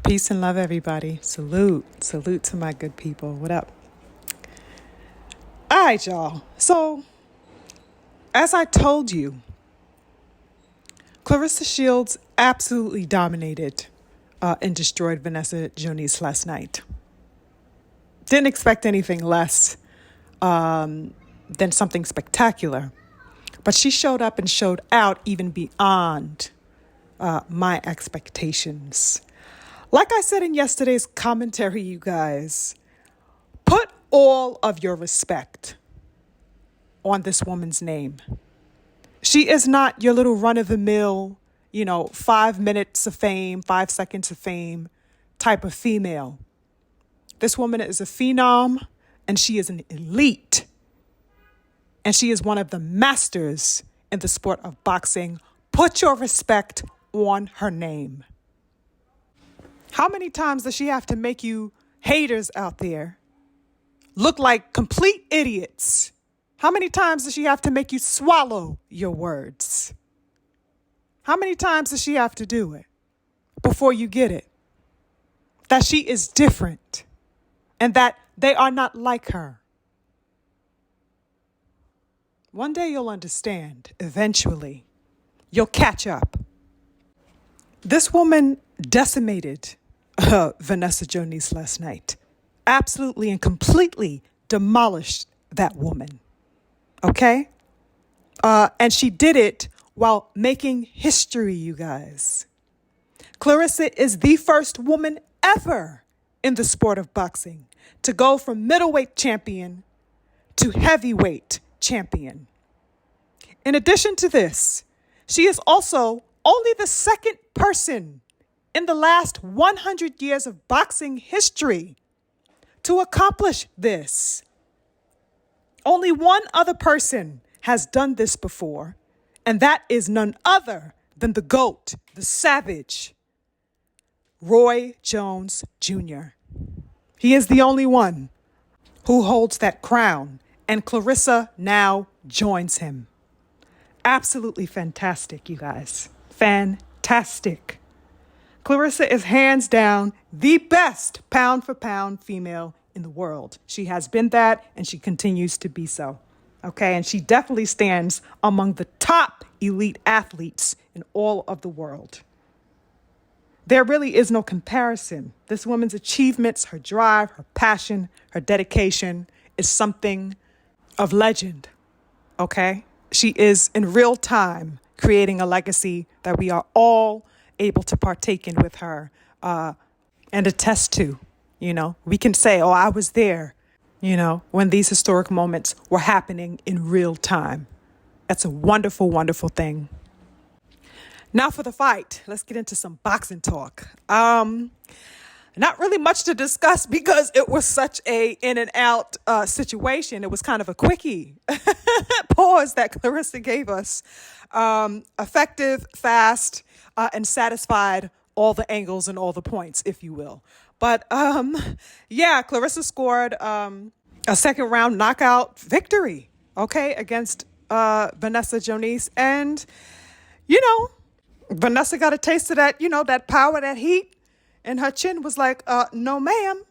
Peace and love, everybody. Salute. Salute to my good people. What up? All right, y'all. So, as I told you, Claressa Shields absolutely dominated and destroyed Vanessa Jonice last night. Didn't expect anything less than something spectacular. But she showed up and showed out even beyond my expectations. Like I said in yesterday's commentary, you guys, put all of your respect on this woman's name. She is not your little run-of-the-mill, 5 minutes of fame, 5 seconds of fame type of female. This woman is a phenom, and she is an elite. And she is one of the masters in the sport of boxing. Put your respect on her name. How many times does she have to make you haters out there look like complete idiots? How many times does she have to make you swallow your words? How many times does she have to do it before you get it? That she is different and that they are not like her. One day you'll understand. Eventually, you'll catch up. This woman decimated Vanessa Jonice last night. Absolutely and completely demolished that woman. Okay? And she did it while making history, you guys. Claressa is the first woman ever in the sport of boxing to go from middleweight champion to heavyweight champion. In addition to this, she is also only the second person in the last 100 years of boxing history to accomplish this. Only one other person has done this before, and that is none other than the GOAT, the Savage, Roy Jones Jr. He is the only one who holds that crown, and Claressa now joins him. Absolutely fantastic, you guys. Fantastic. Claressa is hands down the best pound for pound female in the world. She has been that, and she continues to be so. Okay, and she definitely stands among the top elite athletes in all of the world. There really is no comparison. This woman's achievements, her drive, her passion, her dedication is something of legend. Okay? She is in real time creating a legacy that we are all able to partake in with her and attest to. We can say, oh, I was there, when these historic moments were happening in real time. That's a wonderful, wonderful thing. Now for the fight. Let's get into some boxing talk. Not really much to discuss because it was such a in and out situation. It was kind of a quickie pause that Claressa gave us. Effective, fast, and satisfied all the angles and all the points, if you will. But Claressa scored a second round knockout victory, against Vanessa Jonice. And, Vanessa got a taste of that, that power, that heat. And her chin was like, no, ma'am,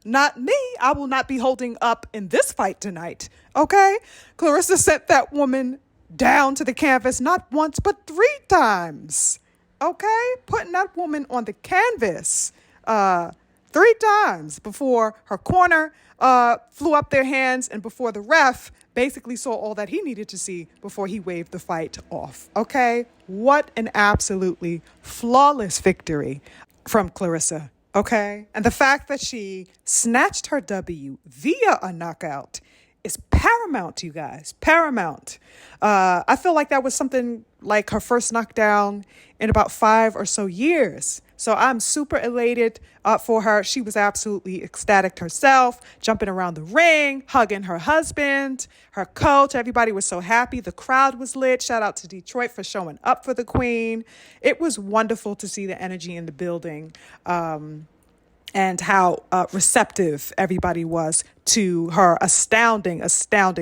not me. I will not be holding up in this fight tonight. Okay. Claressa sent that woman down to the canvas, not once, but 3 times. Okay. Putting that woman on the canvas 3 times before her corner flew up their hands and before the ref basically saw all that he needed to see before he waved the fight off. Okay. What an absolutely flawless victory from Claressa, okay? And the fact that she snatched her W via a knockout is paramount, you guys, paramount. I feel like that was something like her first knockdown in about 5 or so years. So I'm super elated for her. She was absolutely ecstatic herself, jumping around the ring, hugging her husband, her coach. Everybody was so happy. The crowd was lit. Shout out to Detroit for showing up for the queen. It was wonderful to see the energy in the building. And how receptive everybody was to her astounding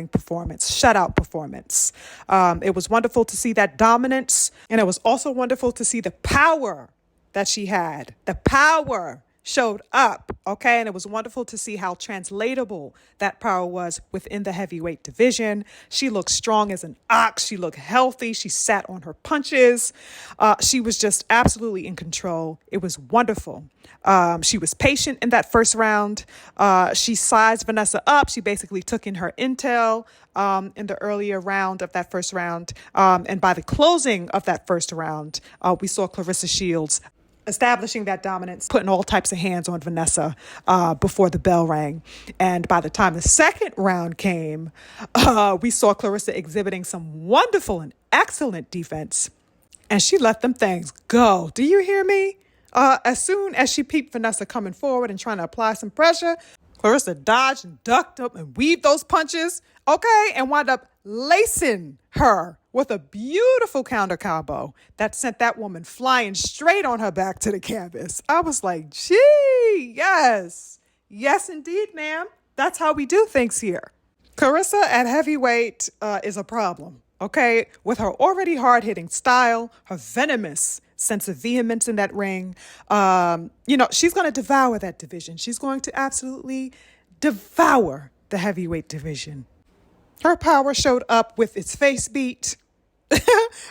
performance, shutout performance. It was wonderful to see that dominance, and it was also wonderful to see the power that she had. The power showed up, okay? And it was wonderful to see how translatable that power was within the heavyweight division. She looked strong as an ox. She looked healthy. She sat on her punches. She was just absolutely in control. It was wonderful. She was patient in that first round. She sized Vanessa up. She basically took in her intel in the earlier round of that first round. And by the closing of that first round, we saw Claressa Shields establishing that dominance, putting all types of hands on Vanessa before the bell rang. And by the time the second round came, we saw Claressa exhibiting some wonderful and excellent defense. And she let them things go. Do you hear me? As soon as she peeped Vanessa coming forward and trying to apply some pressure, Claressa dodged and ducked up and weaved those punches, okay, and wound up lacing her with a beautiful counter combo that sent that woman flying straight on her back to the canvas. I was like, gee, yes. Yes, indeed, ma'am. That's how we do things here. Claressa at heavyweight is a problem, okay? With her already hard-hitting style, her venomous sense of vehemence in that ring, she's going to devour that division. She's going to absolutely devour the heavyweight division. Her power showed up with its face beat.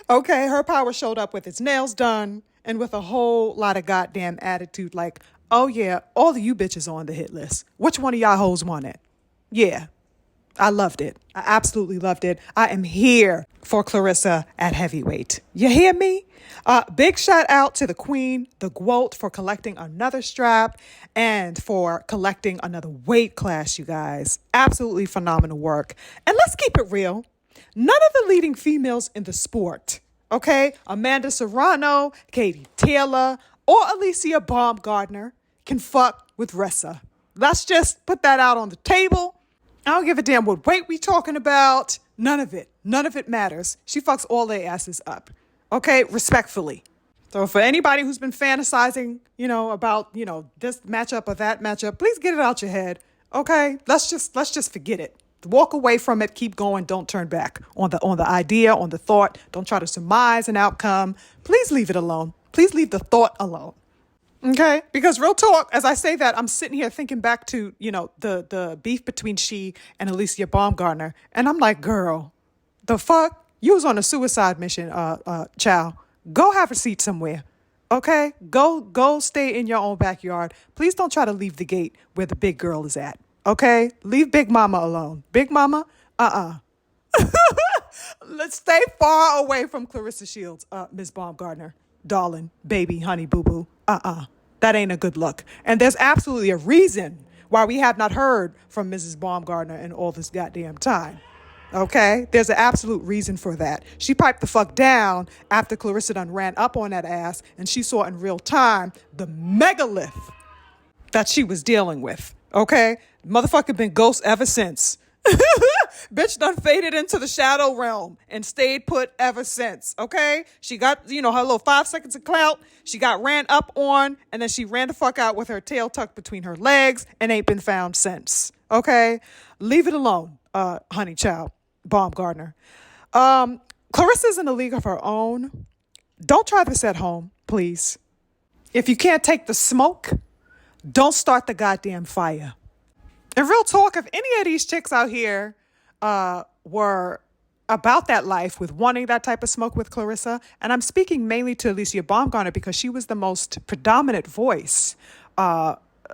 Okay, her power showed up with its nails done and with a whole lot of goddamn attitude like, oh yeah, all of you bitches on the hit list. Which one of y'all hoes want it? Yeah, I loved it. I absolutely loved it. I am here for Claressa at heavyweight. You hear me? Big shout out to the queen, the GWOAT, for collecting another strap and for collecting another weight class, you guys. Absolutely phenomenal work. And let's keep it real. None of the leading females in the sport, okay, Amanda Serrano, Katie Taylor, or Alicia Baumgardner can fuck with Ressa. Let's just put that out on the table. I don't give a damn what weight we talking about. None of it. None of it matters. She fucks all their asses up. Okay, respectfully. So for anybody who's been fantasizing, about, this matchup or that matchup, please get it out your head. Okay, let's just forget it. Walk away from it. Keep going. Don't turn back on the idea, on the thought. Don't try to surmise an outcome. Please leave it alone. Please leave the thought alone. Okay, because real talk, as I say that, I'm sitting here thinking back to, the beef between she and Alicia Baumgardner. And I'm like, girl, the fuck? You was on a suicide mission, child. Go have a seat somewhere. Okay? Go stay in your own backyard. Please don't try to leave the gate where the big girl is at. Okay? Leave Big Mama alone. Big Mama? Let's stay far away from Claressa Shields, Ms. Baumgardner. Darling, baby, honey, boo-boo. That ain't a good look. And there's absolutely a reason why we have not heard from Mrs. Baumgardner in all this goddamn time. Okay? There's an absolute reason for that. She piped the fuck down after Claressa done ran up on that ass and she saw in real time the megalith that she was dealing with. Okay? Motherfucker been ghost ever since. Bitch done faded into the shadow realm and stayed put ever since. Okay? She got, her little 5 seconds of clout. She got ran up on and then she ran the fuck out with her tail tucked between her legs and ain't been found since. Okay? Leave it alone, honey child, Baumgardner. Claressa's in a league of her own. Don't try this at home, please. If you can't take the smoke, don't start the goddamn fire. And real talk, if any of these chicks out here were about that life with wanting that type of smoke with Claressa, and I'm speaking mainly to Alicia Baumgardner because she was the most predominant voice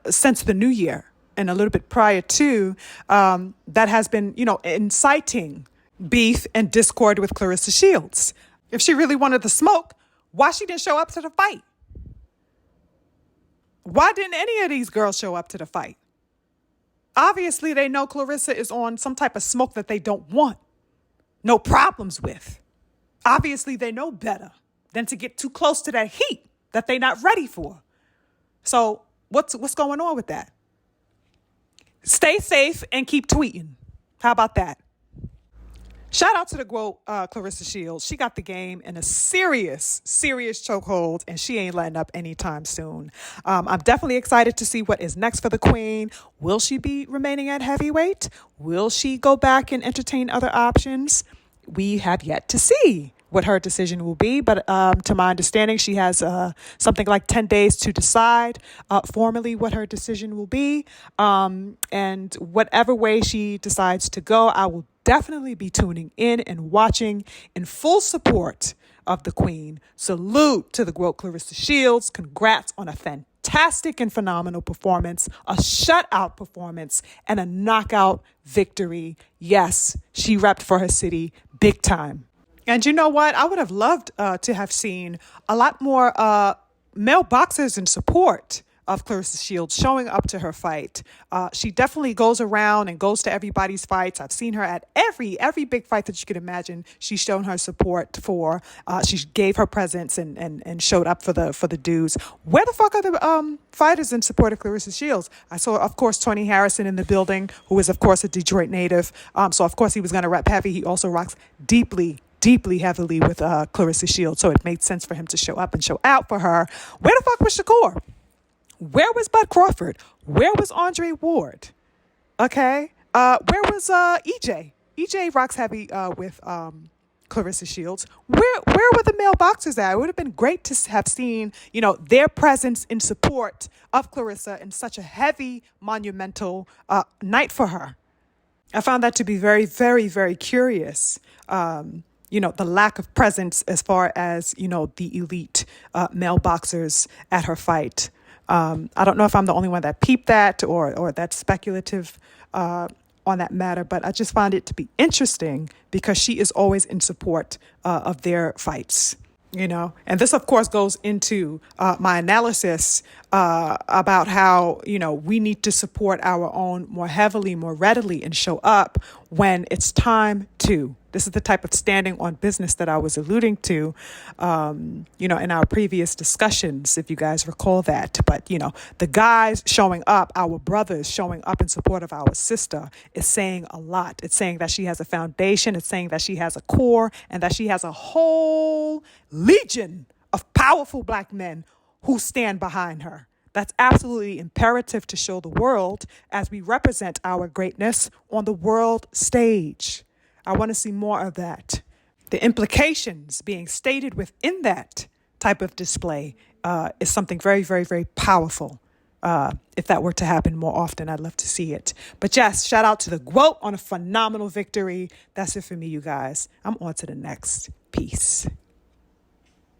since the new year and a little bit prior to that has been, inciting beef and discord with Claressa Shields. If she really wanted the smoke, why she didn't show up to the fight? Why didn't any of these girls show up to the fight? Obviously, they know Claressa is on some type of smoke that they don't want. No problems with. Obviously, they know better than to get too close to that heat that they're not ready for. So what's going on with that? Stay safe and keep tweeting. How about that? Shout out to the GWOAT, Claressa Shields. She got the game in a serious chokehold, and she ain't letting up anytime soon. I'm definitely excited to see what is next for the queen. Will she be remaining at heavyweight? Will she go back and entertain other options? We have yet to see. what her decision will be. But to my understanding, she has something like 10 days to decide formally what her decision will be. And whatever way she decides to go, I will definitely be tuning in and watching in full support of the Queen. Salute to the GOAT Claressa Shields. Congrats on a fantastic and phenomenal performance, a shutout performance, and a knockout victory. Yes, she repped for her city big time. And you know what? I would have loved to have seen a lot more male boxers in support of Claressa Shields showing up to her fight. She definitely goes around and goes to everybody's fights. I've seen her at every big fight that you could imagine. She's shown her support for. She gave her presence and showed up for the dudes. Where the fuck are the fighters in support of Claressa Shields? I saw, of course, Tony Harrison in the building, who is, of course, a Detroit native. So, of course, he was going to rep heavy. He also rocks deeply heavily with Claressa Shields. So it made sense for him to show up and show out for her. Where the fuck was Shakur? Where was Bud Crawford? Where was Andre Ward? Okay. Where was EJ? EJ rocks heavy with Claressa Shields. Where were the male boxers at? It would have been great to have seen, their presence in support of Claressa in such a heavy, monumental night for her. I found that to be very, very, very curious. The lack of presence as far as, the elite male boxers at her fight. I don't know if I'm the only one that peeped that or that's speculative on that matter, but I just found it to be interesting because she is always in support of their fights. And this, of course, goes into my analysis about how, we need to support our own more heavily, more readily, and show up when it's time to. This is the type of standing on business that I was alluding to, in our previous discussions, if you guys recall that. But, the guys showing up, our brothers showing up in support of our sister is saying a lot. It's saying that she has a foundation. It's saying that she has a core and that she has a whole legion of powerful Black men who stand behind her. That's absolutely imperative to show the world as we represent our greatness on the world stage. I want to see more of that. The implications being stated within that type of display is something very, very, very powerful. If that were to happen more often, I'd love to see it. But yes, shout out to the GOAT on a phenomenal victory. That's it for me, you guys. I'm on to the next piece.